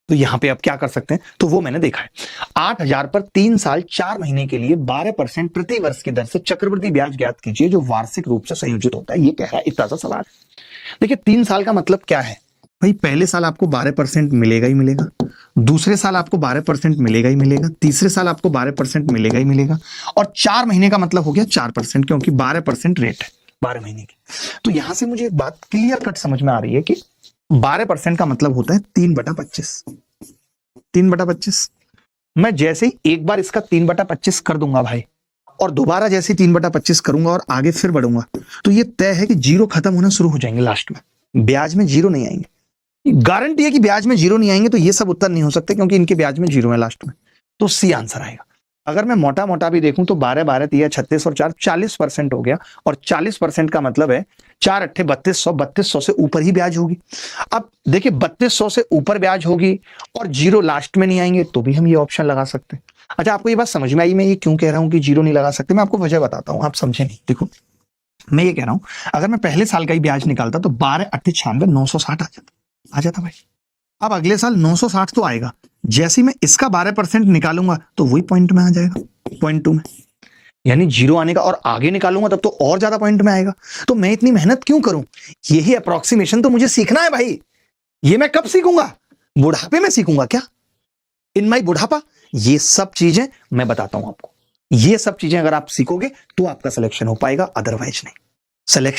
तो यहां पे आप क्या कर सकते हैं, तो वो मैंने देखा है। 8,000 पर 3 साल 4 महीने के लिए 12% प्रति वर्ष की दर से चक्रवृद्धि ब्याज ज्ञात कीजिए जो वार्षिक रूप से संयोजित होता है। ये कह रहा है, इतना सा सवाल। देखिए 3 साल का मतलब क्या है भाई, पहले साल आपको 12% मिलेगा ही मिलेगा, दूसरे साल आपको 12% मिलेगा ही मिलेगा, तीसरे साल आपको 12% मिलेगा ही मिलेगा, और 4 महीने का मतलब हो गया 4%, क्योंकि 12% रेट है 12 महीने की। तो यहां से मुझे एक बात क्लियर कट समझ में आ रही है कि 12% का मतलब होता है 3/25। 3/25 मैं जैसे ही एक बार इसका 3/25 कर दूंगा भाई, और दोबारा जैसे 3/25 करूंगा और आगे फिर बढ़ूंगा, तो ये तय है कि जीरो खत्म होना शुरू हो जाएंगे लास्ट में, ब्याज में जीरो नहीं आएंगे। गारंटी है कि ब्याज में जीरो नहीं आएंगे, तो ये सब उत्तर नहीं हो सकते क्योंकि इनके ब्याज में जीरो है लास्ट में। तो सी आंसर आएगा। अगर मैं मोटा मोटा भी देखूं तो 12 12 3 36 और 4 40% हो गया, और 40% का मतलब है 4 अट्ठे 3200, 3200 से ऊपर ही ब्याज होगी। अब देखिए 3200 से ऊपर ब्याज होगी और जीरो लास्ट में नहीं आएंगे, तो भी हम ये ऑप्शन लगा सकते हैं। अच्छा, आपको ये बात समझ में आई मैं ये क्यों कह रहा हूं कि जीरो नहीं लगा सकते? मैं आपको वजह बताता हूं, आप समझे नहीं। देखो मैं ये कह रहा हूं, अगर मैं पहले साल का ही ब्याज निकालता तो 12 अट्ठे 96 960 आ जाता भाई। अब अगले साल 960 तो आएगा, जैसे ही मैं इसका 12% निकालूंगा तो वही पॉइंट में आ जाएगा, 0.2 में, यानी जीरो आने का, और आगे निकालूंगा तब तो और ज्यादा पॉइंट में आएगा। तो मैं इतनी मेहनत क्यों करूं? यही अप्रोक्सीमेशन तो मुझे सीखना है भाई। ये मैं कब सीखूंगा? बुढ़ापे में सीखूंगा क्या? इन माई बुढ़ापा? ये सब चीजें मैं बताता हूं आपको। ये सब चीजें अगर आप सीखोगे तो आपका सिलेक्शन हो पाएगा, अदरवाइज नहीं। सिलेक्शन